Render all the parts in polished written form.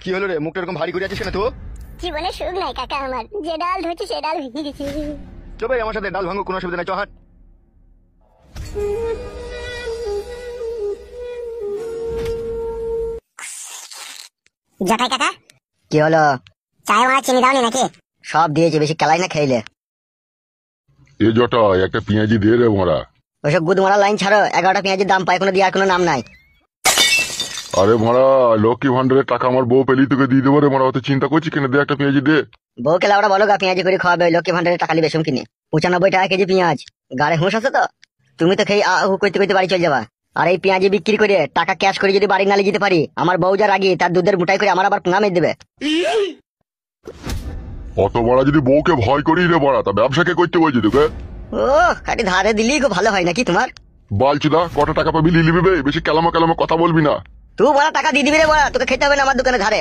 কি হলো রে, মুখটা এরকম ভারী করে আছিস কেন তো? জীবনে সুখ নাই কাকা আমার, যে ডাল ধরছি সে ডাল ভেঙে গেছে। চো ভাই, আমার সাথে ডাল ভাঙো, কোনো অসুবিধা নাই, চ হাট। জটাই কাকা, কি হলো? চায় মারা চিনি দাওনি নাকি? সব দিয়েছে, বেশি কেলাই না খাইলে। এ জটা একটা পেঁয়াজি দে রে মোরা। ওইসব গুদ মারা লাইন ছাড়ো, 11টা পেঁয়াজের দাম পায়, কোনো দেওয়ার কোনো নাম নাই। আরে মোরা, লক্ষ্মী ভান্ডারের টাকা আমার বউ পেলি তোকে দিয়ে দেবো রে মোরা, অত চিন্তা করছি কেন? দে একটা পেঁয়াজি দে। বউকে লাউড়া বলো গা, পেঁয়াজি করে খাওয়াবে, লক্ষ্মী ভান্ডারের টাকা বেশম কিনে। 95 টাকা কেজি পেঁয়াজ, গাড়ে হুঁশ আছে তো? তুমি তো খেয়ে আহু করতে করতে বাড়ি চলে যাবা। আর এই পেঁয়াজি বিক্রি করে টাকা ক্যাশ করে যদি বাড়ি নালে যেতে পারি, আমার বউ যা রাগি, তার দুধের মুটাই করে আমার আবার পুঙা মেরে দেবে। অত বড়া যদি বউকে ভয় করি রে বড়া, তা ব্যবসাকে করতে বলছি তোকে? ও খাটি ধারে দিলি খুব ভালো হয় নাকি তোমার? বালচুদা, কত টাকা পাবি লিলি বে, বেশি কেলামা কেলামা কথা বলবি না। তুই বড়া টাকা দিয়ে দিবি রে বড়া, তোকে খেতে হবে না আমার দোকানে ধারে।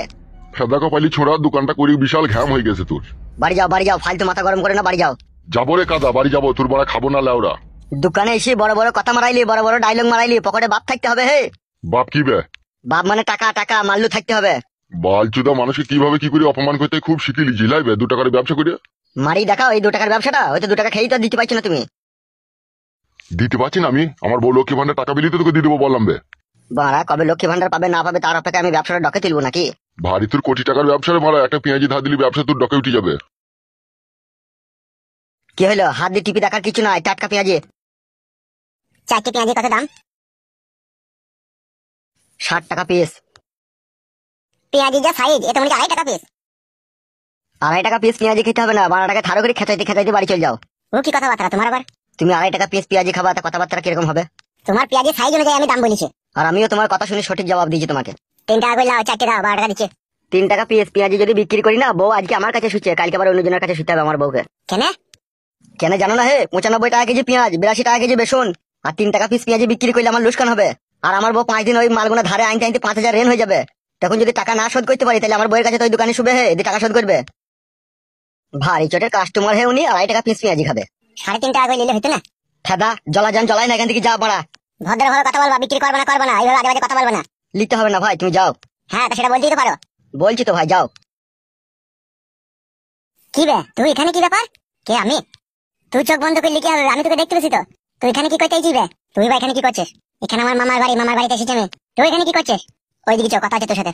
ফেদাকো পাইলি ছোড়ার দোকানটা করি, বিশাল ঘ্যাম হয়ে গেছে তোর। বাড়ি যাও, বাড়ি যাও, ফালতু মাথা গরম করে না, বাড়ি যাও। যাবো রে কাদা, বাড়ি যাবো, তোর বড়া খাবো না লেওরা। দোকানে এসে বড় বড় কথা মারাইলি, বড় বড় ডায়লগ মারাইলি, পকেটে বাপ থাকতে হবে। হে বাপ কি বে? বাপ মানে টাকা, টাকা মাল্লু থাকতে হবে। বালচুদা, মানুষকে কিভাবে কি করে অপমান করতে খুব শিখিলি, জিলাইবে 2 টাকার ব্যবসা করে। মারি দেখাও এই 2 টাকার ব্যবসাটা, হয়তো 2 টাকা খেয়েই তো দিতে পারছি না তুমি। দিতে পারছি না আমি? আমার বউ লক্ষ্মী ভান্ডার টাকা বিলি তো তোকে দিয়ে দেবো বললাম বে। বাড়া কবে লক্ষ্মী ভান্ডার পাবে না পাবে তার অপেক্ষা আমি ব্যবসাটা ডকে তুলবো নাকি? ভারী তোর কোটি টাকার ব্যবসা রে মারা, একটা পেঁয়াজি ধার দিলি ব্যবসা তোর ডকে উঠে যাবে। কি হলো, হাত দিয়ে টিপি দেখার কিছু নাই, টাটকা পেঁয়াজি। 4টি পেঁয়াজি কত দাম? 60 টাকা পিস। পেঁয়াজি যা সাইজ, এটা মনে হয় 2.5 টাকা পিস। 2.5 টাকা পিস পেঁয়াজি খেতে হবে না, 12 টাকা থারো করে খেতে খেতে বাড়ি চলে যাও। ও কি কথাবার্তা তোমার আবার? তুমি 2.5 টাকা পিস পেঁয়াজি খাবা, তা কথাবার্তা কিরকম হবে? তোমার পেঁয়াজি সাইজ অনুযায়ী আমি দাম বলেছি। আর আমিও তোমার কথা শুনে সঠিক জবাব দিয়েছি তোমাকে। 3 টাকা করে লাও, 4টে দাও, 12 টাকা দিচ্ছে। 3 টাকা পিস পেঁয়াজি যদি বিক্রি করি না, বউ আজকে আমার কাছে শুচ্ছে, কালকে আবার অন্যজনের কাছে শুতে হবে আমার বউকে। কেন? কেন জানো না? হে 95 টাকা কেজি পেঁয়াজ, 82 টাকা কেজি বেসন, আর 3 টাকা পিস পেঁয়াজি বিক্রি করলে আমার লোকসান হবে। আর আমার বউ 5 দিন ওই মালগুনা ধারে আনতে আনতে 5000 রেন হয়ে যাবে। তখন যদি টাকা না শোধ করতে পারি, তাহলে আমার বউয়ের কাছে তো ওই দোকানে শুবে, হে এদি টাকা শোধ করবে। ভারী চোটের কাস্টমার, হে উনি 2.5 টাকা পিস পেঁয়াজি খাবে। 3.5 টাকা করে নিলে হতো না? ফেদা জ্বলা যান জ্বলাই না, এখান থেকে যা বাড়া। ভদ্রভাবে কথা বলবা, বিক্রি করবে না, এইভাবে আজে বাজে কথা বলবে না। লিখতে হবে না ভাই, তুমি যাও। হ্যাঁ, তা সেটা বলতেই তো পারো। বলছি তো ভাই, যাও। কি বে, তুই এখানে কি ব্যাপার? কে আমি? তুই চোখ বন্ধ করলি কি হবে? আমি তোকে দেখতে পেয়েছি তো। তুই এখানে কি করতে চাইছিস বে? তুই বা এখানে কি করছিস? এখানে আমার মামার বাড়ি, মামার বাড়িতে এসেছি আমি। তুই এখানে কি করছিস? ওইদিকে চো, কথা আছে তোর সাথে।